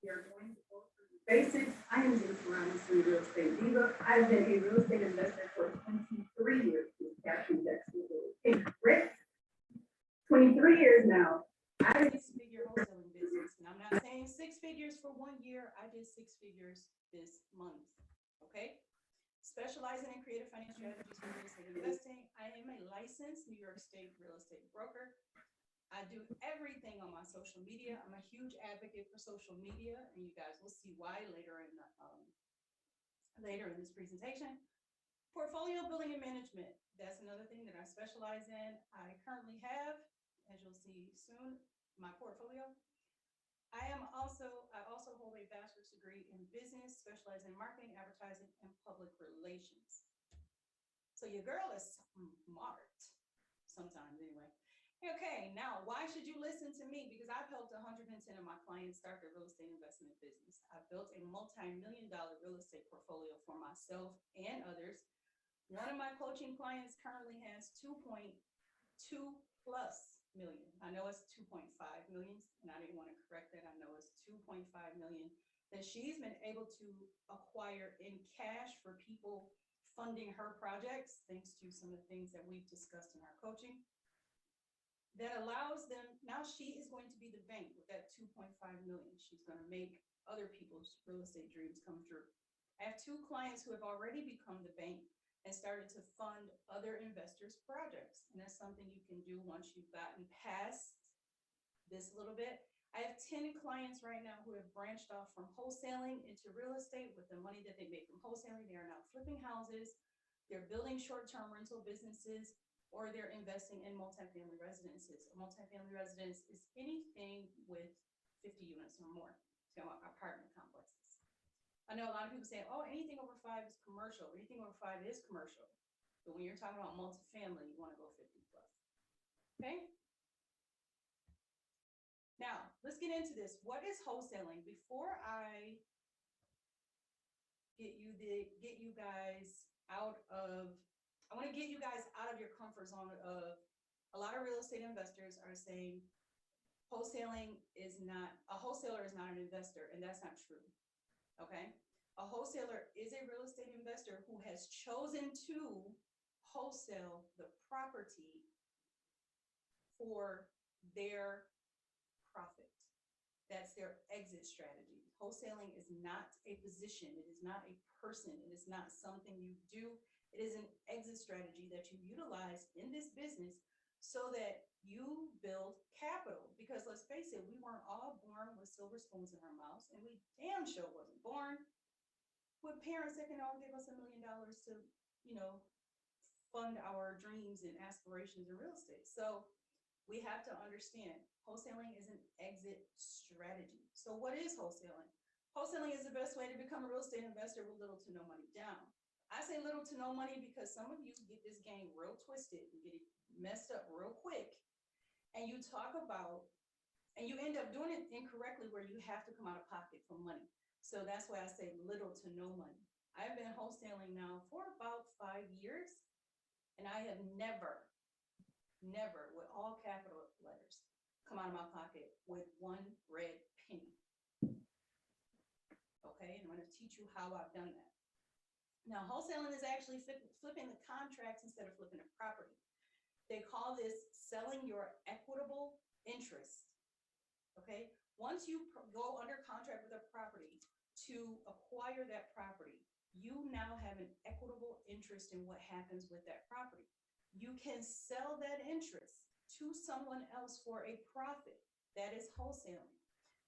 We are going to go through the basics. I am Denise Robinson, real estate diva. I've been a real estate investor for 23 years with cash index with 23 years now. I Six-figure wholesaling business, and I'm not saying six figures for 1 year. I did six figures this month. Okay. Specializing in creative finance strategies for real estate investing. I am a licensed New York State real estate broker. I do everything on my social media. I'm a huge advocate for social media, and you guys will see why later in this presentation. Portfolio building and management. That's another thing that I specialize in. I currently have, as you'll see soon, my portfolio. I also hold a bachelor's degree in business, specializing in marketing, advertising, and public relations. So your girl is smart sometimes anyway. Okay, now why should you listen to me? Because I've helped 110 of my clients start their real estate investment business. I've built a multi-million-dollar real estate portfolio for myself and others. One of my coaching clients currently has 2.2 plus million. I know it's 2.5 million, and I didn't want to correct that. I know it's 2.5 million that she's been able to acquire in cash for people funding her projects, thanks to some of the things that we've discussed in our coaching. That allows them, now she is going to be the bank with that 2.5 million. She's going to make other people's real estate dreams come true. I have two clients who have already become the bank and started to fund other investors' projects. And that's something you can do once you've gotten past this little bit. I have 10 clients right now who have branched off from wholesaling into real estate with the money that they made from wholesaling. They are now flipping houses, they're building short-term rental businesses, or they're investing in multifamily residences. A multifamily residence is anything with 50 units or more, so apartment complexes. I know a lot of people say, oh, anything over 5 is commercial. Anything over 5 is commercial. But when you're talking about multifamily, you want to go 50 plus. Okay? Now, let's get into this. What is wholesaling? Before I get you guys out of, I want to get you guys out of your comfort zone of, a lot of real estate investors are saying a wholesaler is not an investor, and that's not true. Okay. A wholesaler is a real estate investor who has chosen to wholesale the property for their profit. That's their exit strategy. Wholesaling is not a position. It is not a person. It is not something you do. It is an exit strategy that you utilize in this business so that you build capital. Because let's face it, we weren't all born with silver spoons in our mouths, and we damn sure wasn't born with parents that can all give us $1 million to, fund our dreams and aspirations in real estate. So we have to understand wholesaling is an exit strategy. So what is wholesaling? Wholesaling is the best way to become a real estate investor with little to no money down. I say little to no money because some of you get this game real twisted and get it messed up real quick. And you talk about, and you end up doing it incorrectly where you have to come out of pocket for money. So that's why I say little to no money. I've been wholesaling now for about 5 years, and I have never, with all capital letters, come out of my pocket with one red penny. Okay, and I'm going to teach you how I've done that. Now, wholesaling is actually flipping the contracts instead of flipping a property. They call this selling your equitable interest. Okay, once you go under contract with a property to acquire that property, you now have an equitable interest in what happens with that property. You can sell that interest to someone else for a profit. That is wholesaling.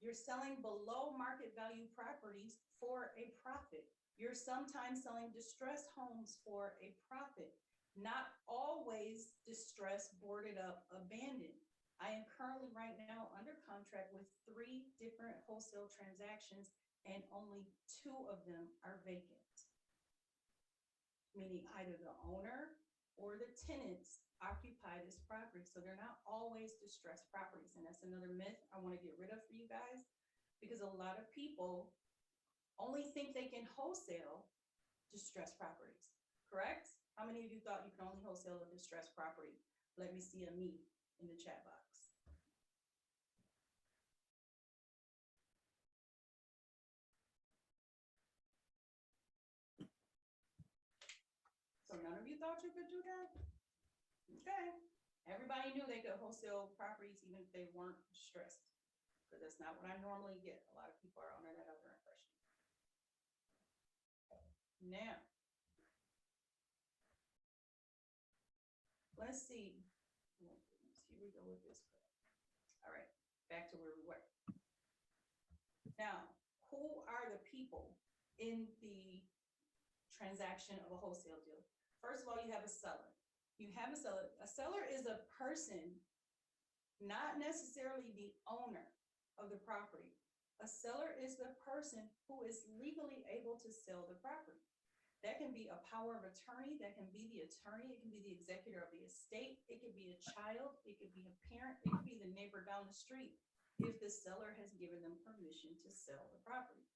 You're selling below market value properties for a profit. You're sometimes selling distressed homes for a profit. Not always distressed, boarded up, abandoned. I am currently right now under contract with 3 different wholesale transactions, and only 2 of them are vacant. Meaning either the owner or the tenants occupy this property. So they're not always distressed properties. And that's another myth I want to get rid of for you guys, because a lot of people only think they can wholesale distressed properties, correct? How many of you thought you can only wholesale a distressed property? Let me see a me in the chat box. None of you thought you could do that? Okay. Everybody knew they could wholesale properties even if they weren't stressed. Because that's not what I normally get. A lot of people are under that other impression. Now, let's see. Oh, goodness, here we go with this. All right, back to where we were. Now, who are the people in the transaction of a wholesale deal? First of all, you have a seller. You have a seller. A seller is a person, not necessarily the owner of the property. A seller is the person who is legally able to sell the property. That can be a power of attorney, that can be the attorney, it can be the executor of the estate, it could be a child, it could be a parent, it could be the neighbor down the street, if the seller has given them permission to sell the property.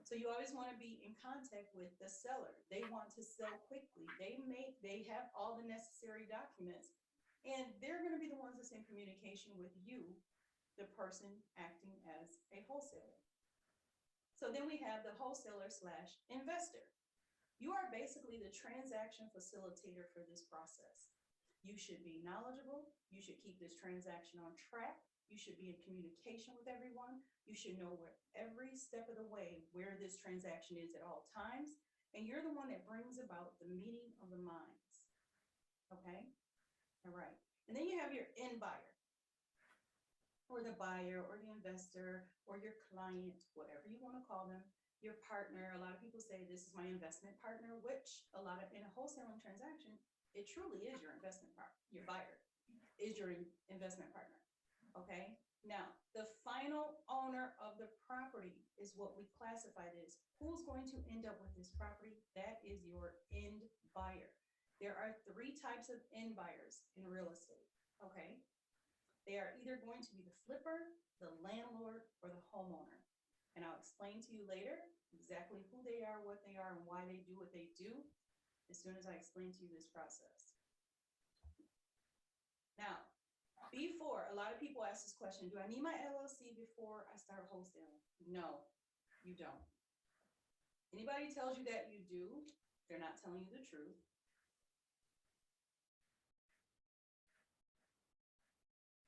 So you always want to be in contact with the seller. They want to sell quickly. They have all the necessary documents, and they're going to be the ones that's in communication with you, the person acting as a wholesaler. So then we have the wholesaler / investor. You are basically the transaction facilitator for this process. You should be knowledgeable. You should keep this transaction on track. You should be in communication with everyone. You should know where every step of the way where this transaction is at all times. And you're the one that brings about the meeting of the minds. Okay? All right. And then you have your end buyer, or the buyer, or the investor, or your client, whatever you want to call them, your partner. A lot of people say this is my investment partner, which in a wholesaling transaction, it truly is your investment partner. Your buyer is your investment partner. Okay. Now, the final owner of the property is what we classified as who's going to end up with this property. That is your end buyer. There are 3 types of end buyers in real estate. Okay. They are either going to be the flipper, the landlord, or the homeowner. And I'll explain to you later exactly who they are, what they are, and why they do what they do as soon as I explain to you this process. Now, before, a lot of people ask this question, do I need my LLC before I start wholesaling? No, you don't. Anybody tells you that you do, they're not telling you the truth.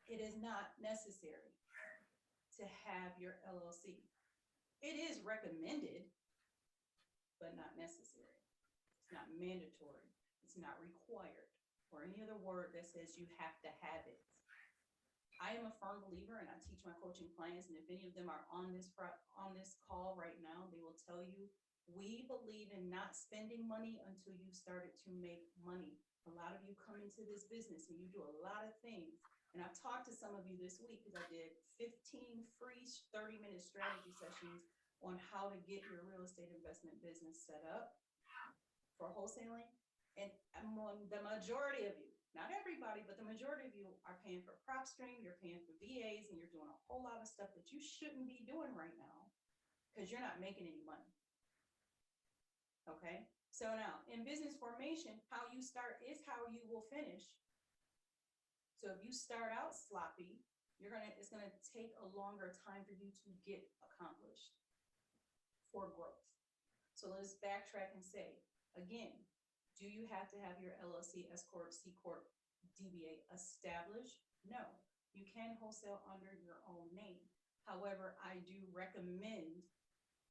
It is not necessary to have your LLC. It is recommended, but not necessary. It's not mandatory. It's not required, or any other word that says you have to have it. I am a firm believer, and I teach my coaching clients, and if any of them are on this call right now, they will tell you, we believe in not spending money until you started to make money. A lot of you come into this business and you do a lot of things. And I've talked to some of you this week because I did 15 free 30-minute strategy sessions on how to get your real estate investment business set up for wholesaling. And the majority of you, not everybody, but the majority of you are paying for PropStream, you're paying for VAs, and you're doing a whole lot of stuff that you shouldn't be doing right now because you're not making any money. Okay, so now in business formation, how you start is how you will finish. So if you start out sloppy, it's gonna take a longer time for you to get accomplished for growth. So let's backtrack and say, again, do you have to have your LLC, S Corp, C Corp, DBA established? No, you can wholesale under your own name. However, I do recommend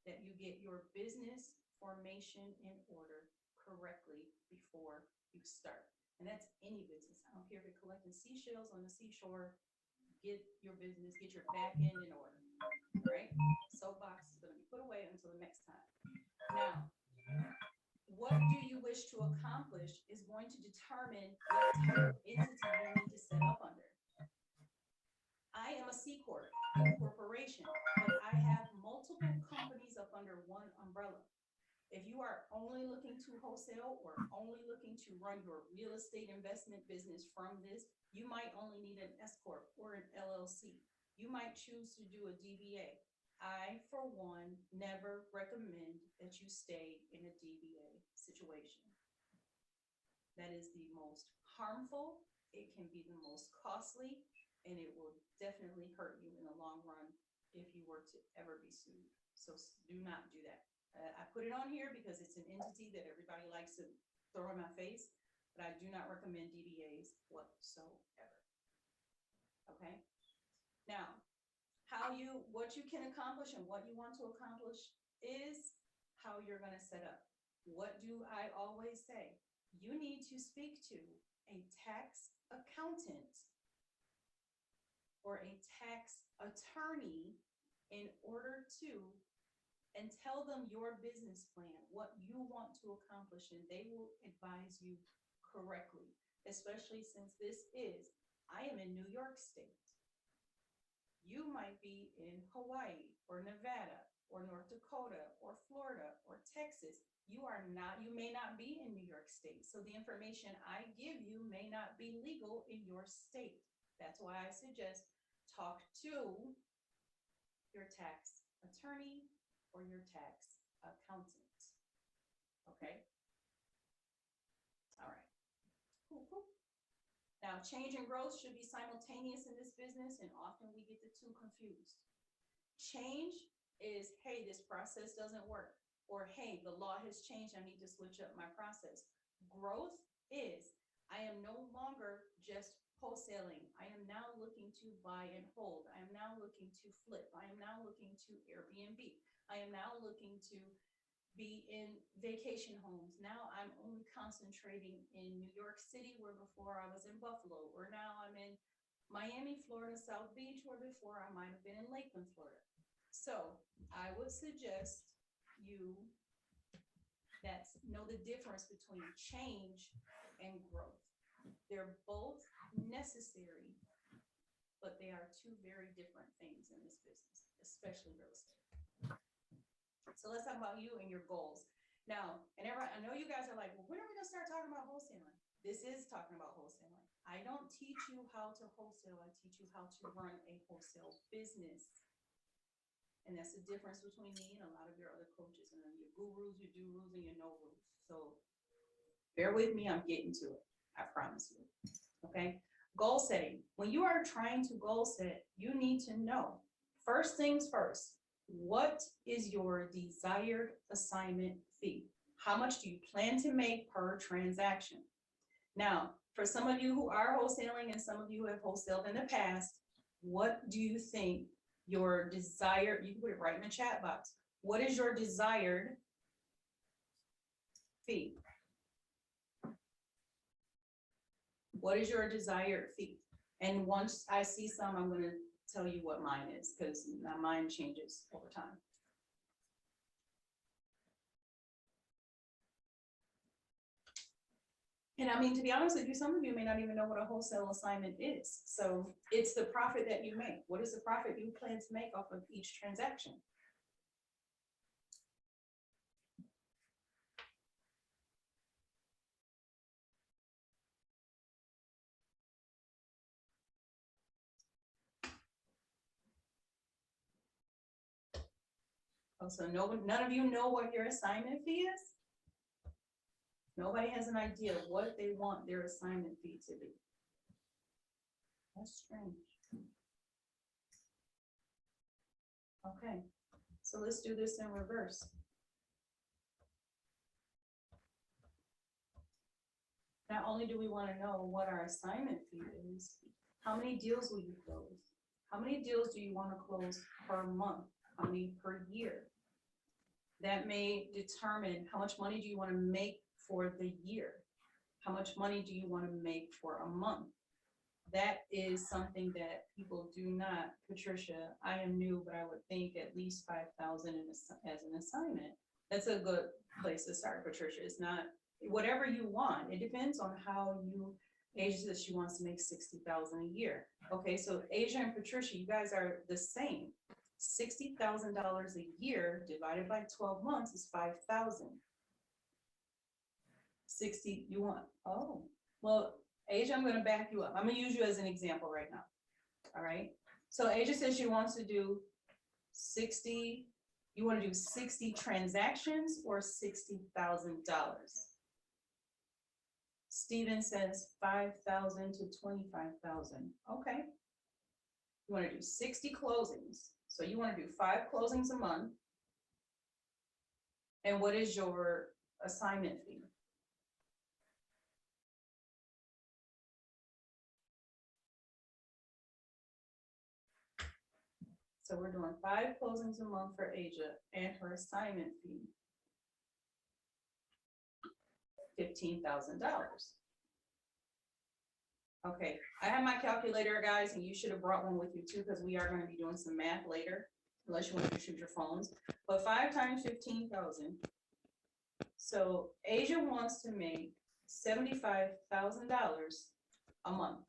that you get your business formation in order correctly before you start. And that's any business. I don't care if you're collecting seashells on the seashore, get your business, get your back end in order, right? Soapbox is gonna be put away until the next time. Now, what do you wish to accomplish is going to determine what type of entity you need to set up under. I am a C Corp, a corporation, but I have multiple companies up under one umbrella. If you are only looking to wholesale or only looking to run your real estate investment business from this, you might only need an S Corp or an LLC. You might choose to do a DBA. I, for one, never recommend that you stay in a DBA situation. That is the most harmful, it can be the most costly, and it will definitely hurt you in the long run if you were to ever be sued. So do not do that. I put it on here because it's an entity that everybody likes to throw in my face, but I do not recommend DBAs whatsoever. Okay? Now, what you can accomplish and what you want to accomplish is how you're going to set up. What do I always say? You need to speak to a tax accountant or a tax attorney in order to, and tell them your business plan, what you want to accomplish, and they will advise you correctly, especially since I am in New York State. You might be in Hawaii or Nevada or North Dakota or Florida or Texas. You may not be in New York State. So the information I give you may not be legal in your state. That's why I suggest talk to your tax attorney or your tax accountant. Okay? All right. Cool, cool. Now, change and growth should be simultaneous in this business, and often we get the two confused. Change is, hey, this process doesn't work, or hey, the law has changed, I need to switch up my process. Growth is, I am no longer just wholesaling. I am now looking to buy and hold. I am now looking to flip. I am now looking to Airbnb. I am now looking to be in vacation homes. Now I'm only concentrating in New York City, where before I was in Buffalo, or now I'm in Miami, Florida, South Beach, where before I might have been in Lakeland, Florida. So I would suggest you know the difference between change and growth. They're both necessary, but they are two very different things in this business, especially real estate. So let's talk about you and your goals. Now, and everybody, I know you guys are like, well, when are we gonna start talking about wholesaling? This is talking about wholesaling. I don't teach you how to wholesale. I teach you how to run a wholesale business. And that's the difference between me and a lot of your other coaches, and your gurus, your do-roos, and your no-roos. So bear with me, I'm getting to it. I promise you. Okay? Goal setting. When you are trying to goal set, you need to know, first things first, what is your desired assignment fee? How much do you plan to make per transaction? Now, for some of you who are wholesaling and some of you who have wholesaled in the past, what do you think your desired, you can put it right in the chat box. What is your desired fee? What is your desired fee? And once I see some, I'm going to tell you what mine is, because mine changes over time. And I mean, to be honest with you, some of you may not even know what a wholesale assignment is. So it's the profit that you make. What is the profit you plan to make off of each transaction? Oh, so none of you know what your assignment fee is? Nobody has an idea of what they want their assignment fee to be. That's strange. Okay, so let's do this in reverse. Not only do we want to know what our assignment fee is, how many deals will you close? How many deals do you want to close per month? How many per year? That may determine how much money do you want to make for the year? How much money do you want to make for a month? That is something that people do not. Patricia, I am new, but I would think at least 5,000 as an assignment. That's a good place to start, Patricia. It's not whatever you want. It depends on how you. Asia says she wants to make 60,000 a year. Okay, so Asia and Patricia, you guys are the same. $60,000 a year divided by 12 months is 5,000. 60, you want, oh, well, Asia, I'm going to back you up. I'm going to use you as an example right now. All right. So Asia says she wants to do 60, you want to do 60 transactions or $60,000? Steven says 5,000 to 25,000. Okay. You want to do 60 closings. So you want to do 5 closings a month. And what is your assignment fee? So we're doing 5 closings a month for Asia and her assignment fee. $15,000. Okay, I have my calculator, guys, and you should have brought one with you too, because we are going to be doing some math later, unless you want to shoot your phones. But 5 times 15,000. So Asia wants to make $75,000 a month.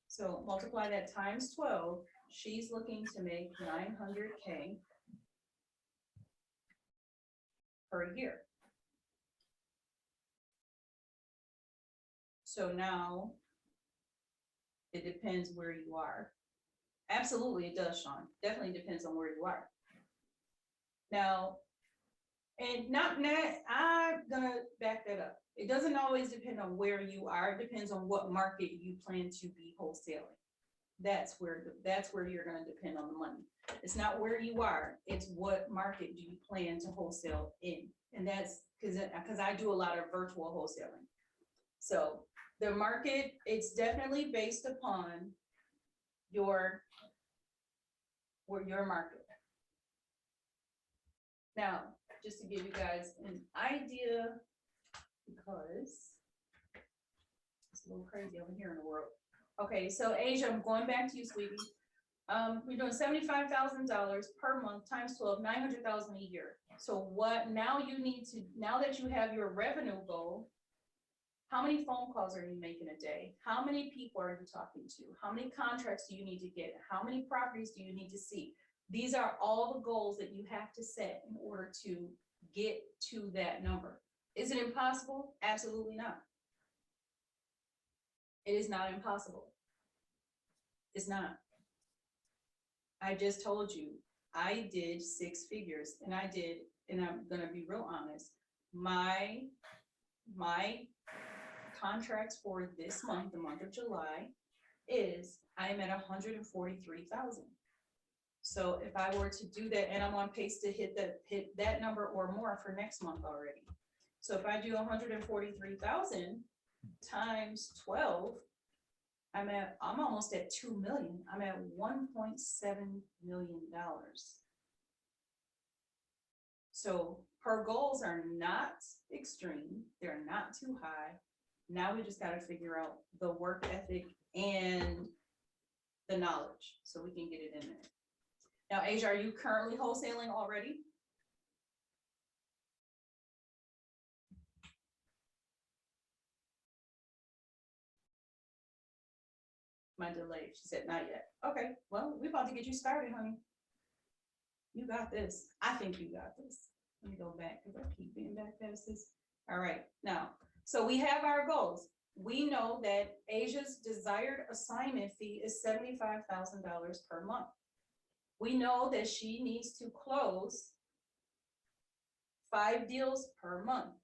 So multiply that times 12, she's looking to make 900K per year. So now it depends where you are. Absolutely, it does, Sean. Definitely depends on where you are. Now, and not, I'm gonna back that up. It doesn't always depend on where you are. It depends on what market you plan to be wholesaling. That's where you're gonna depend on the money. It's not where you are, it's what market do you plan to wholesale in. And that's because I do a lot of virtual wholesaling. So the market, it's definitely based upon your market. Now, just to give you guys an idea, because it's a little crazy over here in the world. Okay, so Asia, I'm going back to you, sweetie. We're doing $75,000 per month times 12, 900,000 a year. So what now you need to, now that you have your revenue goal, how many phone calls are you making a day? How many people are you talking to? How many contracts do you need to get? How many properties do you need to see? These are all the goals that you have to set in order to get to that number. Is it impossible? Absolutely not. It is not impossible. It's not. I just told you, I did 6 figures, and I'm gonna be real honest, my contracts for this month, the month of July, is I'm at 143,000. So if I were to do that, and I'm on pace to hit that number or more for next month already. So if I do 143,000 times 12, I'm almost at 2 million. I'm at $1.7 million. So her goals are not extreme. They're not too high. Now we just got to figure out the work ethic and the knowledge so we can get it in there. Now, Asia, are you currently wholesaling already? My delay. She said, not yet. Okay, well, we're about to get you started, honey. You got this. I think you got this. Let me go back because I keep being back past this. All right, now, so we have our goals. We know that Asia's desired assignment fee is $75,000 per month. We know that she needs to close 5 deals per month.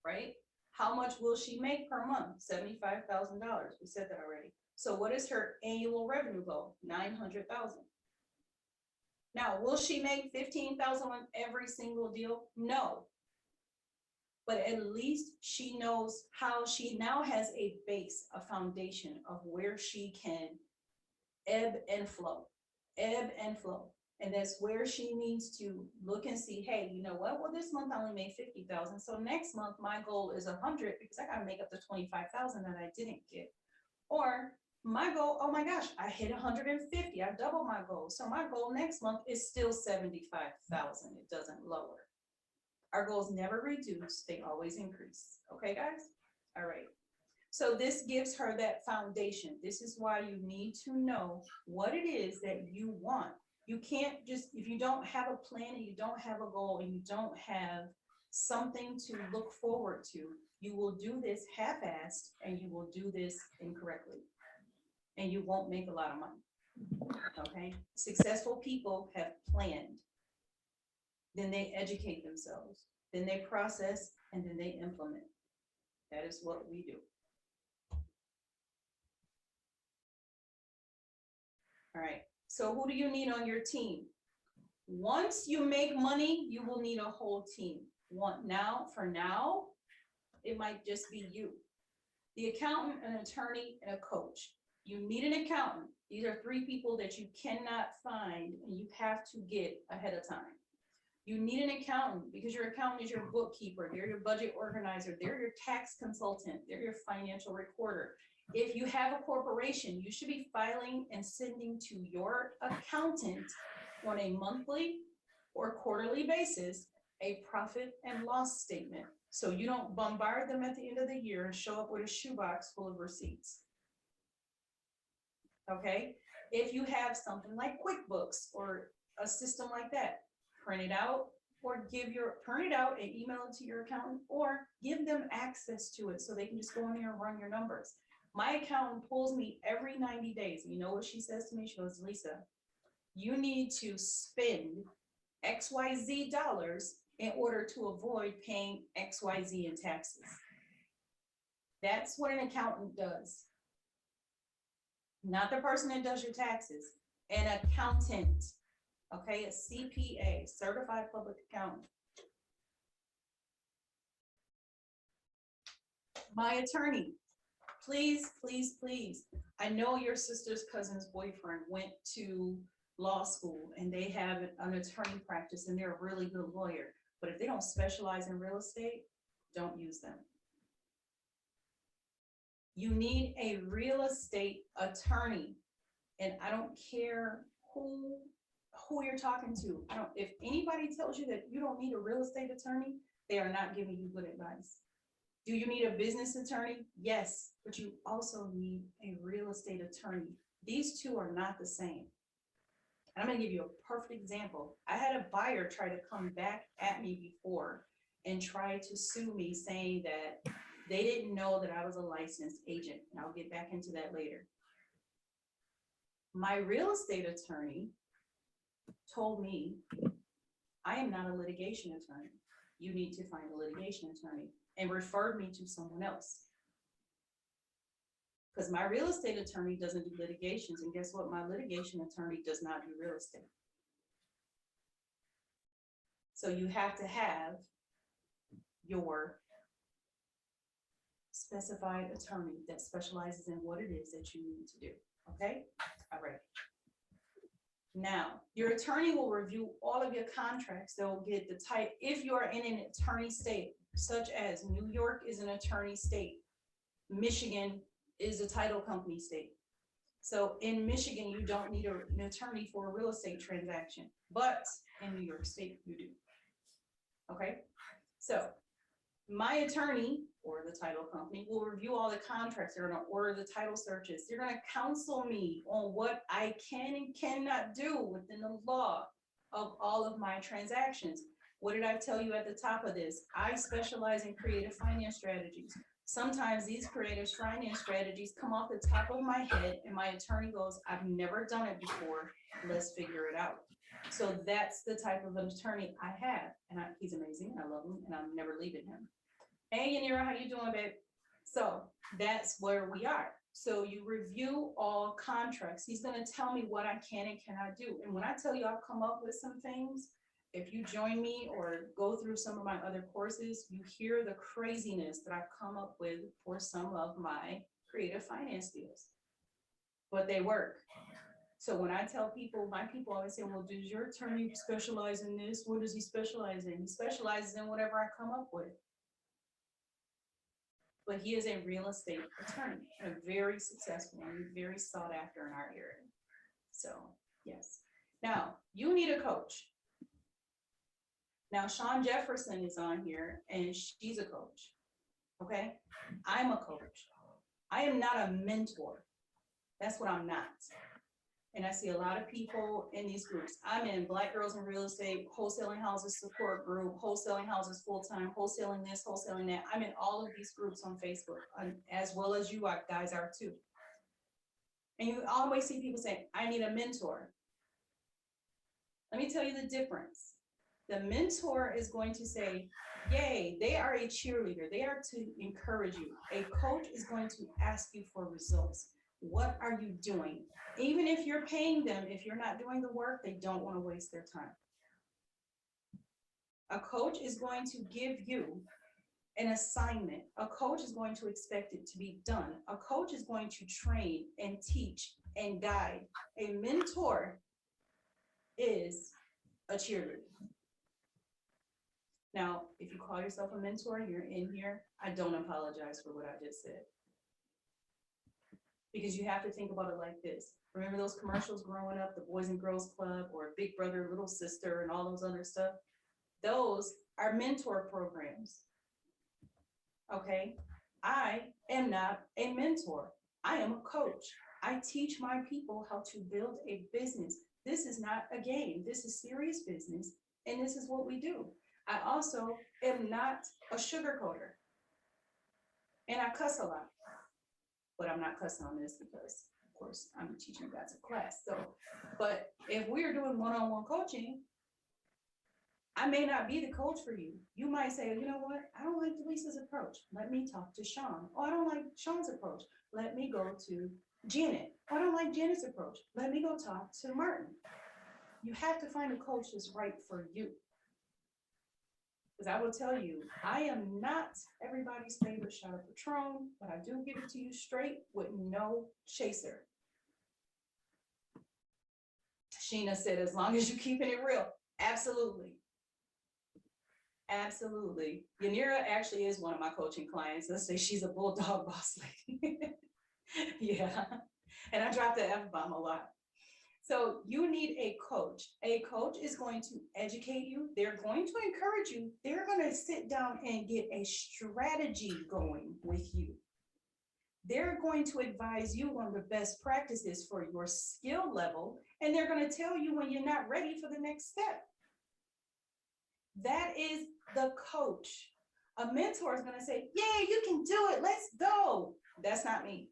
Right? How much will she make per month? $75,000. We said that already. So what is her annual revenue goal? 900,000. Now, will she make 15,000 on every single deal? No. But at least she knows how she now has a base, a foundation of where she can ebb and flow. And that's where she needs to look and see, hey, you know what? Well, this month I only made 50,000. So next month my goal is 100 because I got to make up the 25,000 that I didn't get. Or my goal, oh my gosh, I hit 150. I doubled my goal. So my goal next month is still 75,000. It doesn't lower. Our goals never reduce. They always increase. Okay, guys? All right. So this gives her that foundation. This is why you need to know what it is that you want. You can't just, if you don't have a plan and you don't have a goal and you don't have something to look forward to, you will do this half-assed and you will do this incorrectly. And you won't make a lot of money. Okay? Successful people have planned. Then they educate themselves. Then they process and then they implement. That is what we do. All right. So who do you need on your team? Once you make money, you will need a whole team. For now, it might just be you. The accountant, an attorney, and a coach. You need an accountant. These are 3 people that you cannot find and you have to get ahead of time. You need an accountant because your accountant is your bookkeeper, they're your budget organizer, they're your tax consultant, they're your financial recorder. If you have a corporation, you should be filing and sending to your accountant on a monthly or quarterly basis a profit and loss statement. So you don't bombard them at the end of the year and show up with a shoebox full of receipts. Okay, if you have something like QuickBooks or a system like that, print it out or print it out and email it to your accountant or give them access to it so they can just go in there and run your numbers. My accountant pulls me every 90 days. You know what she says to me? She goes, Lisa, you need to spend XYZ dollars in order to avoid paying XYZ in taxes. That's what an accountant does. Not the person that does your taxes, an accountant, okay, a CPA, certified public accountant. My attorney, please, please, please. I know your sister's cousin's boyfriend went to law school and they have an attorney practice and they're a really good lawyer, but if they don't specialize in real estate, don't use them. You need a real estate attorney, and I don't care who you're talking to. If anybody tells you that you don't need a real estate attorney, they are not giving you good advice. Do you need a business attorney? Yes, but you also need a real estate attorney. These two are not the same. I'm going to give you a perfect example. I had a buyer try to come back at me before and try to sue me, saying that they didn't know that I was a licensed agent. And I'll get back into that later. My real estate attorney told me, I am not a litigation attorney. You need to find a litigation attorney, and referred me to someone else. Because my real estate attorney doesn't do litigations, and guess what? My litigation attorney does not do real estate. So you have to have your specified attorney that specializes in what it is that you need to do. Okay? All right. Now, your attorney will review all of your contracts. They'll get the type, if you are in an attorney state, such as New York is an attorney state, Michigan is a title company state. So in Michigan, you don't need an attorney for a real estate transaction, but in New York State, you do. Okay, so my attorney or the title company will review all the contracts. They're going to order the title searches. They're going to counsel me on what I can and cannot do within the law of all of my transactions. What did I tell you at the top of this? I specialize in creative finance strategies. Sometimes these creative finance strategies come off the top of my head and my attorney goes, I've never done it before. Let's figure it out. So that's the type of an attorney I have. And he's amazing. I love him and I'm never leaving him. Hey, Yanira, how you doing, babe? So that's where we are. So you review all contracts. He's going to tell me what I can and cannot do. And when I tell you I've come up with some things, if you join me or go through some of my other courses, you hear the craziness that I've come up with for some of my creative finance deals. But they work. So when I tell people, my people always say, well, does your attorney specialize in this? What does he specialize in? He specializes in whatever I come up with. But he is a real estate attorney and a very successful and very sought after in our area. So yes. Now you need a coach. Now Sean Jefferson is on here and she's a coach. Okay. I'm a coach. I am not a mentor. That's what I'm not. And I see a lot of people in these groups. I'm in Black Girls in Real Estate, Wholesaling Houses Support Group, Wholesaling Houses Full-Time, Wholesaling this, Wholesaling that. I'm in all of these groups on Facebook, as well as you guys are too. And you always see people saying, I need a mentor. Let me tell you the difference. The mentor is going to say, yay, they are a cheerleader. They are to encourage you. A coach is going to ask you for results. What are you doing? Even if you're paying them, if you're not doing the work, they don't want to waste their time. A coach is going to give you an assignment. A coach is going to expect it to be done. A coach is going to train and teach and guide. A mentor is a cheerleader. Now, if you call yourself a mentor, you're in here, I don't apologize for what I just said. Because you have to think about it like this. Remember those commercials growing up, the Boys and Girls Club or Big Brother, Little Sister, and all those other stuff? Those are mentor programs. Okay, I am not a mentor. I am a coach. I teach my people how to build a business. This is not a game. This is serious business, and this is what we do. I also am not a sugarcoater, and I cuss a lot, but I'm not cussing on this because, of course, I'm teaching you guys a class. So, but if we're doing one-on-one coaching, I may not be the coach for you. You might say, you know what? I don't like Delisa's approach. Let me talk to Sean. Oh, I don't like Sean's approach. Let me go to Janet. Oh, I don't like Janet's approach. Let me go talk to Martin. You have to find a coach that's right for you. Because I will tell you, I am not everybody's favorite shot of Patron, but I do give it to you straight with no chaser. Sheena said, as long as you're keeping it real. Absolutely. Absolutely. Yanira actually is one of my coaching clients. Let's say she's a bulldog boss lady. Yeah. And I drop the F-bomb a lot. So you need a coach. A coach is going to educate you. They're going to encourage you. They're going to sit down and get a strategy going with you. They're going to advise you on the best practices for your skill level. And they're going to tell you when you're not ready for the next step. That is the coach. A mentor is going to say, yeah, you can do it. Let's go. That's not me.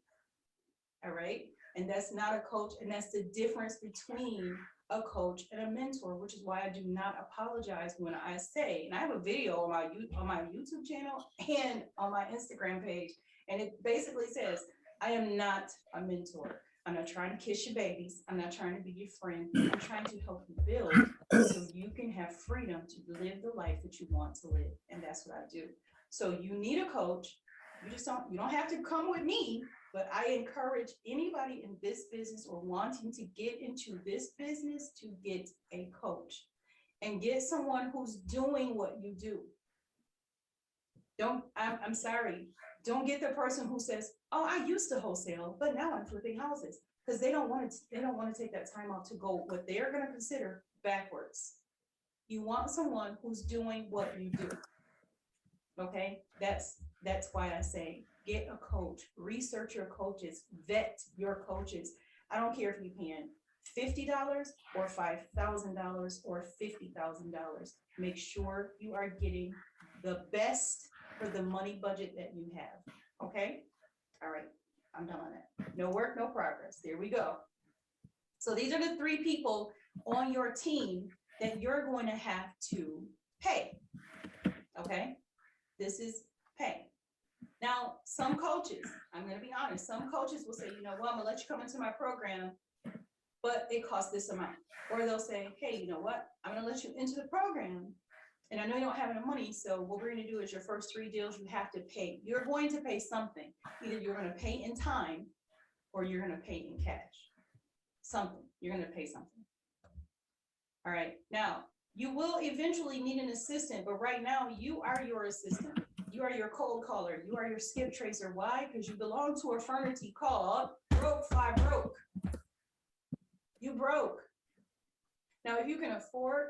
All right. And that's not a coach. And that's the difference between a coach and a mentor, which is why I do not apologize when I say, and I have a video on my YouTube channel and on my Instagram page. And it basically says, I am not a mentor. I'm not trying to kiss your babies. I'm not trying to be your friend. I'm trying to help you build so you can have freedom to live the life that you want to live. And that's what I do. So you need a coach. You don't have to come with me, but I encourage anybody in this business or wanting to get into this business to get a coach and get someone who's doing what you do. I'm sorry. Don't get the person who says, oh, I used to wholesale, but now I'm flipping houses, because they don't want to take that time out to go what they're going to consider backwards. You want someone who's doing what you do. Okay, that's why I say get a coach, research your coaches, vet your coaches. I don't care if you're paying $50 or $5,000 or $50,000. Make sure you are getting the best for the money budget that you have. Okay, all right, I'm done on that. No work, no progress. There we go. So these are the 3 people on your team that you're going to have to pay. Okay, this is pay. Now, some coaches, I'm going to be honest, some coaches will say, you know what, I'm going to let you come into my program, but it costs this amount. Or they'll say, hey, you know what, I'm going to let you into the program, and I know you don't have any money, so what we're going to do is your first 3 deals, you have to pay. You're going to pay something. Either you're going to pay in time or you're going to pay in cash. Something. You're going to pay something. All right. Now, you will eventually need an assistant, but right now you are your assistant. You are your cold caller. You are your skip tracer. Why? Because you belong to a fraternity called Broke Fly Broke. You broke. Now, if you can afford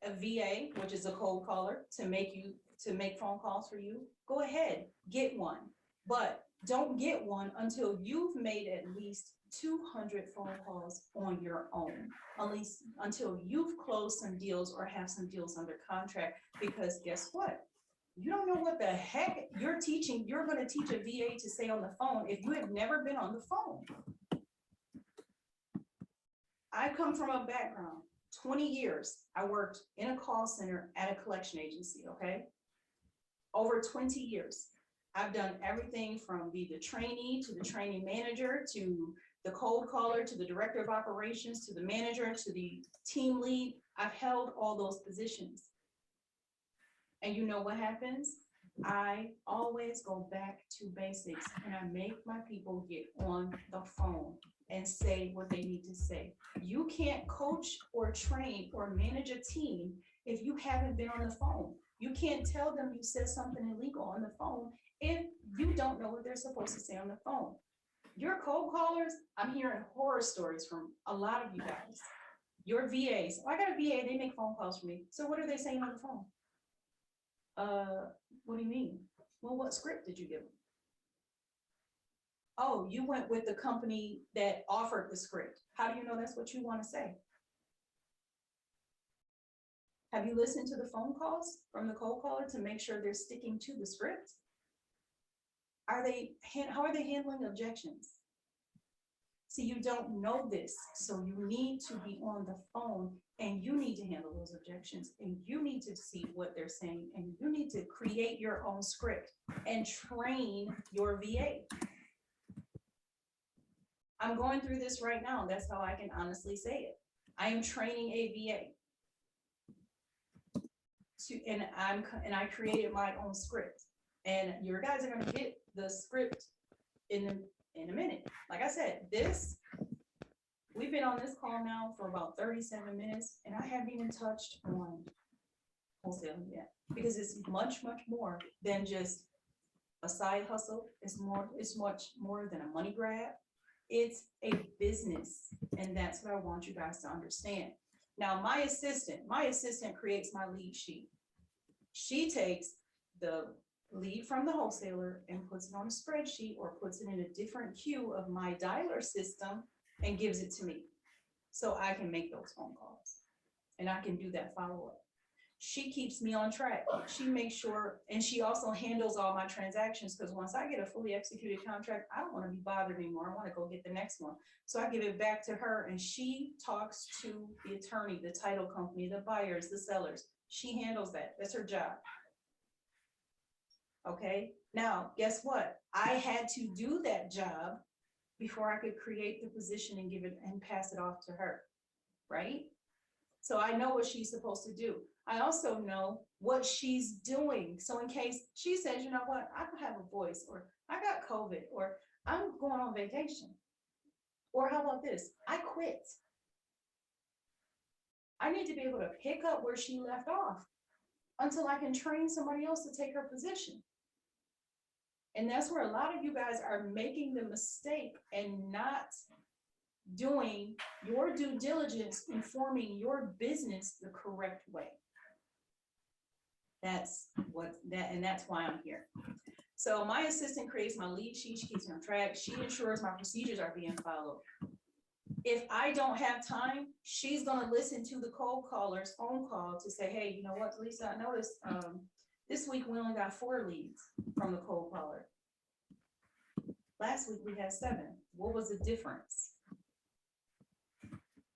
a VA, which is a cold caller, to make phone calls for you, go ahead, get one. But don't get one until you've made at least 200 phone calls on your own, at least until you've closed some deals or have some deals under contract. Because guess what? You don't know what the heck you're going to teach a VA to say on the phone if you have never been on the phone. I come from a background, 20 years. I worked in a call center at a collection agency, okay? Over 20 years. I've done everything from be the trainee to the training manager to the cold caller to the director of operations to the manager to the team lead. I've held all those positions. And you know what happens? I always go back to basics and I make my people get on the phone and say what they need to say. You can't coach or train or manage a team if you haven't been on the phone. You can't tell them you said something illegal on the phone if you don't know what they're supposed to say on the phone. Your cold callers, I'm hearing horror stories from a lot of you guys. Your VAs, oh, I got a VA, they make phone calls for me. So what are they saying on the phone? What do you mean? Well, what script did you give them? Oh, you went with the company that offered the script. How do you know that's what you want to say? Have you listened to the phone calls from the cold caller to make sure they're sticking to the script? How are they handling objections? See, you don't know this, so you need to be on the phone and you need to handle those objections and you need to see what they're saying and you need to create your own script and train your VA. I'm going through this right now. That's how I can honestly say it. I am training a VA and I created my own script, and your guys are going to get the script in a minute. Like I said, we've been on this call now for about 37 minutes and I haven't even touched on wholesale yet, because it's much more than just a side hustle. It's much more than a money grab. It's a business, and that's what I want you guys to understand. Now, my assistant creates my lead sheet. She takes the lead from the wholesaler and puts it on a spreadsheet or puts it in a different queue of my dialer system and gives it to me so I can make those phone calls and I can do that follow-up. She keeps me on track. She makes sure, and she also handles all my transactions, because once I get a fully executed contract, I don't want to be bothered anymore. I want to go get the next one. So I give it back to her and she talks to the attorney, the title company, the buyers, the sellers. She handles that. That's her job. Okay, now guess what? I had to do that job before I could create the position and give it and pass it off to her, right? So I know what she's supposed to do. I also know what she's doing. So in case she says, you know what, I don't have a voice, or I got COVID, or I'm going on vacation, or how about this? I quit. I need to be able to pick up where she left off until I can train somebody else to take her position. And that's where a lot of you guys are making the mistake and not doing your due diligence in forming your business the correct way. That's why I'm here. So my assistant creates my lead sheet. She keeps me on track. She ensures my procedures are being followed. If I don't have time, she's going to listen to the cold caller's phone call to say, hey, you know what, Lisa, I noticed this week we only got 4 leads from the cold caller. Last week we had 7. What was the difference?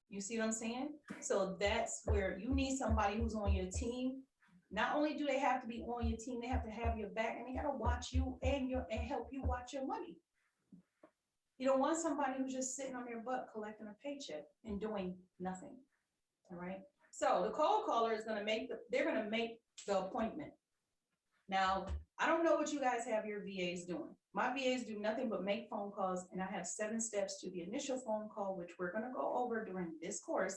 You see what I'm saying? So that's where you need somebody who's on your team. Not only do they have to be on your team, they have to have your back, and they got to watch you and help you watch your money. You don't want somebody who's just sitting on their butt collecting a paycheck and doing nothing. All right. So the cold caller is going to make the appointment. Now, I don't know what you guys have your VAs doing. My VAs do nothing but make phone calls, and I have 7 steps to the initial phone call, which we're going to go over during this course,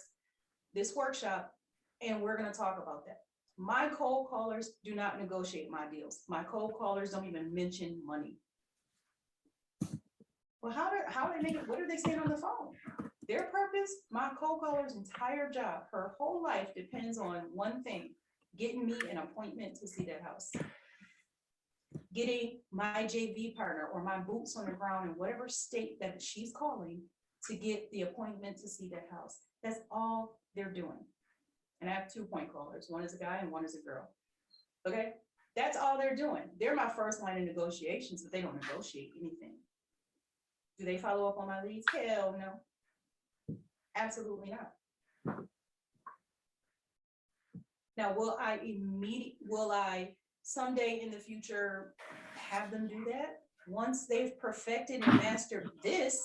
this workshop, and we're going to talk about that. My cold callers do not negotiate my deals. My cold callers don't even mention money. Well, how do they make it? What are they saying on the phone? Their purpose, my cold caller's entire job, her whole life depends on one thing: getting me an appointment to see that house. Getting my JV partner or my boots on the ground in whatever state that she's calling to get the appointment to see that house. That's all they're doing. And I have 2 point callers. One is a guy and one is a girl. Okay, that's all they're doing. They're my first line of negotiations, but they don't negotiate anything. Do they follow up on my leads? Hell no. Absolutely not. Now, will I someday in the future have them do that? Once they've perfected and mastered this,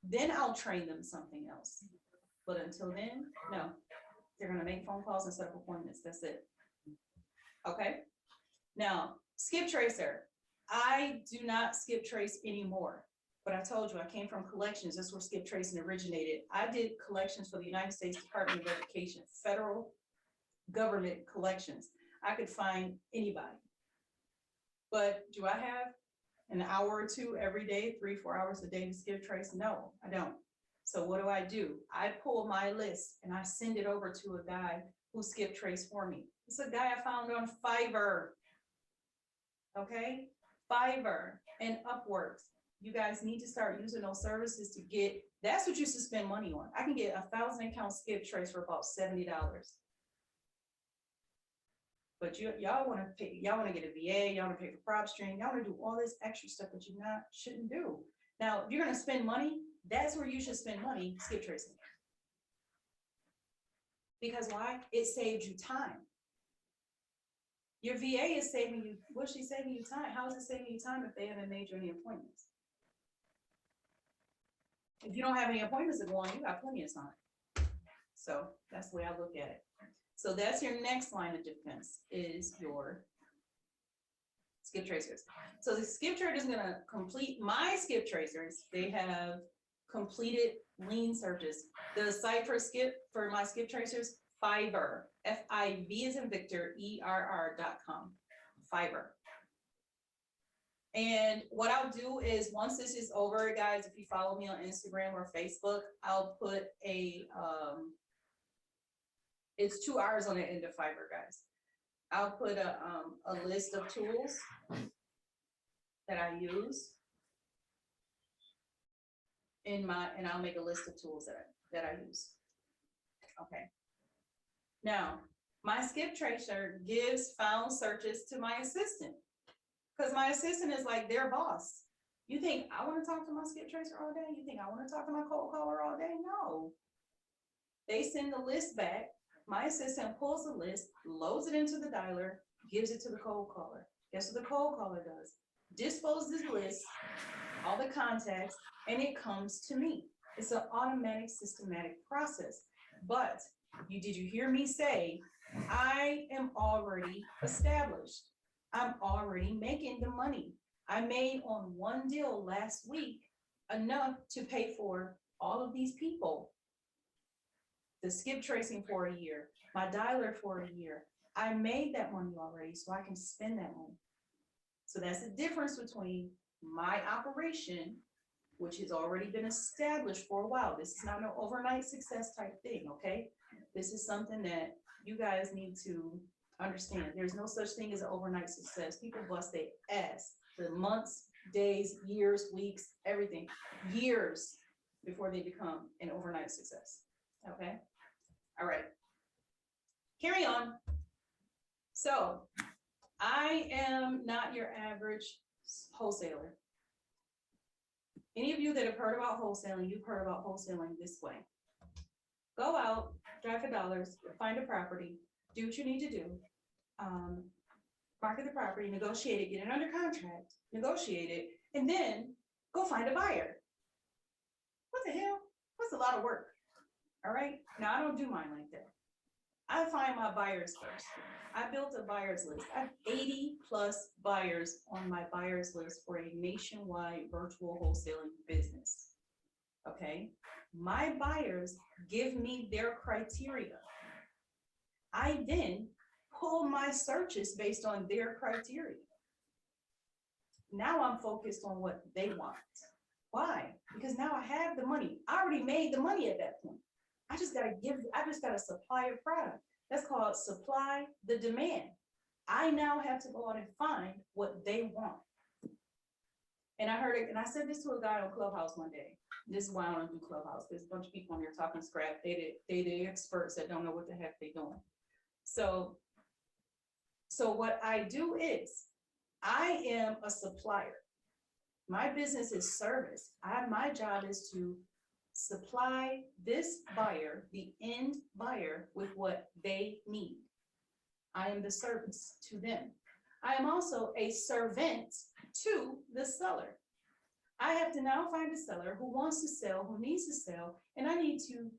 then I'll train them something else. But until then, no. They're going to make phone calls and set up appointments. That's it. Okay. Now, skip tracer. I do not skip trace anymore. But I told you I came from collections. That's where skip tracing originated. I did collections for the United States Department of Education, federal government collections. I could find anybody. But do I have an hour or two every day, 3-4 hours a day to skip trace? No, I don't. So what do? I pull my list and I send it over to a guy who skip trace for me. It's a guy I found on Fiverr. Okay, Fiverr and Upworks. You guys need to start using those services to get, that's what you should spend money on. I can get 1,000 account skip trace for about $70. But y'all want to pay, y'all want to get a VA, y'all want to pay for prop stream, y'all want to do all this extra stuff that you shouldn't do. Now, if you're going to spend money, that's where you should spend money, skip tracing. Because why? It saves you time. Your VA is saving you, what's she saving you time? How is it saving you time if they haven't made you any appointments? If you don't have any appointments to go on, you got plenty of time. So that's the way I look at it. So that's your next line of defense is your skip tracers. So the skip tracer is going to complete my skip tracers. They have completed lean searches. The site for my skip tracers, Fiverr, F-I-V as in Victor, ERR.com, Fiverr. And what I'll do is once this is over, guys, if you follow me on Instagram or Facebook, I'll put it's 2 hours on the end of Fiverr, guys. I'll put a list of tools that I use and I'll make a list of tools that I use. Okay. Now, my skip tracer gives found searches to my assistant because my assistant is like their boss. You think I want to talk to my skip tracer all day? You think I want to talk to my cold caller all day? No. They send the list back. My assistant pulls the list, loads it into the dialer, gives it to the cold caller. Guess what the cold caller does? Disposes the list, all the contacts, and it comes to me. It's an automatic, systematic process. But did you hear me say, I am already established. I'm already making the money. I made on one deal last week enough to pay for all of these people. The skip tracing for a year, my dialer for a year. I made that money already, so I can spend that money. So that's the difference between my operation, which has already been established for a while. This is not an overnight success type thing, okay? This is something that you guys need to understand. There's no such thing as an overnight success. People bust their ass for months, days, years, weeks, everything, years before they become an overnight success, okay? All right, carry on. So I am not your average wholesaler. Any of you that have heard about wholesaling, you've heard about wholesaling this way. Go out, drive for dollars, find a property, do what you need to do, market the property, negotiate it, get it under contract, negotiate it, and then go find a buyer. What the hell? That's a lot of work. All right, now I don't do mine like that. I find my buyers first. I built a buyers list. I have 80 plus buyers on my buyers list for a nationwide virtual wholesaling business. Okay, my buyers give me their criteria. I then pull my searches based on their criteria. Now I'm focused on what they want. Why? Because now I have the money. I already made the money at that point. I just gotta supply a product. That's called supply the demand. I now have to go out and find what they want. And I heard it, and I said this to a guy on Clubhouse one day. This is why I don't do Clubhouse. There's a bunch of people on here talking scrap. They the experts that don't know what the heck they're doing. So what I do is I am a supplier. My business is service. My job is to supply this buyer, the end buyer, with what they need. I am the service to them. I am also a servant to the seller. I have to now find a seller who wants to sell, who needs to sell, and I need to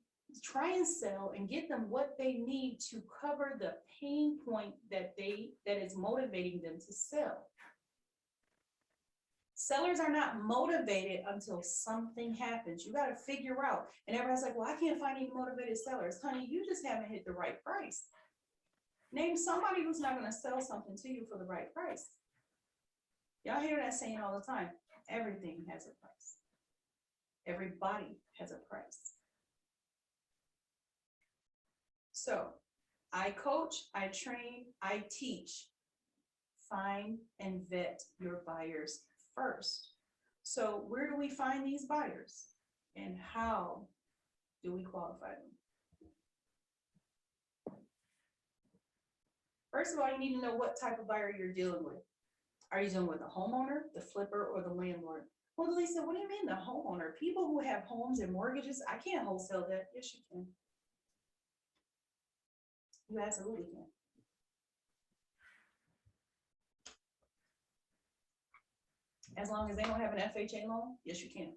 try and sell and get them what they need to cover the pain point that is motivating them to sell. Sellers are not motivated until something happens. You got to figure out, and everybody's like, well, I can't find any motivated sellers. Honey, you just haven't hit the right price. Name somebody who's not going to sell something to you for the right price. Y'all hear that saying all the time. Everything has a price. Everybody has a price. So I coach, I train, I teach. Find and vet your buyers first. So where do we find these buyers? And how do we qualify them? First of all, you need to know what type of buyer you're dealing with. Are you dealing with the homeowner, the flipper, or the landlord? Well, Lisa, what do you mean the homeowner? People who have homes and mortgages, I can't wholesale that. Yes, you can. You absolutely can. As long as they don't have an FHA loan, yes, you can.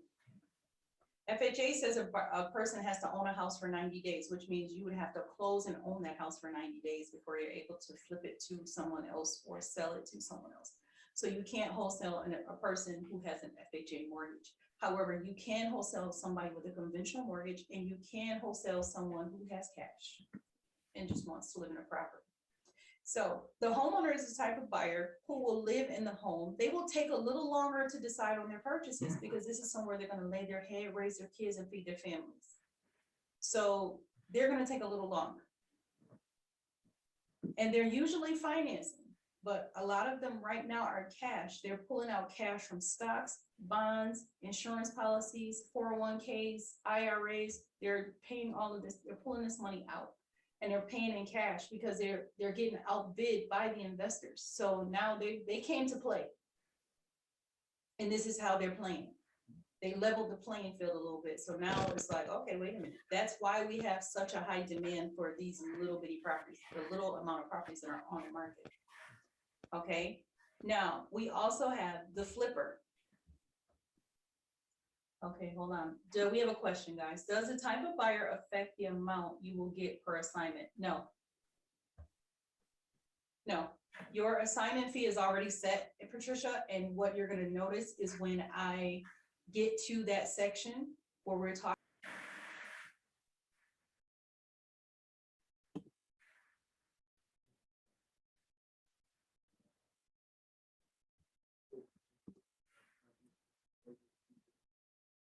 FHA says a person has to own a house for 90 days, which means you would have to close and own that house for 90 days before you're able to flip it to someone else or sell it to someone else. So you can't wholesale a person who has an FHA mortgage. However, you can wholesale somebody with a conventional mortgage, and you can wholesale someone who has cash and just wants to live in a property. So the homeowner is the type of buyer who will live in the home. They will take a little longer to decide on their purchases because this is somewhere they're going to lay their head, raise their kids, and feed their families. So they're going to take a little longer. And they're usually financing, but a lot of them right now are cash. They're pulling out cash from stocks, bonds, insurance policies, 401ks, IRAs. They're paying all of this. They're pulling this money out. And they're paying in cash because they're getting outbid by the investors. So now they came to play. And this is how they're playing. They leveled the playing field a little bit. So now it's like, okay, wait a minute. That's why we have such a high demand for these little bitty properties, the little amount of properties that are on the market. Okay. Now we also have the flipper. Okay, hold on. Do we have a question, guys? Does the type of buyer affect the amount you will get per assignment? No. No, your assignment fee is already set, Patricia, and what you're going to notice is when I get to that section where we're talking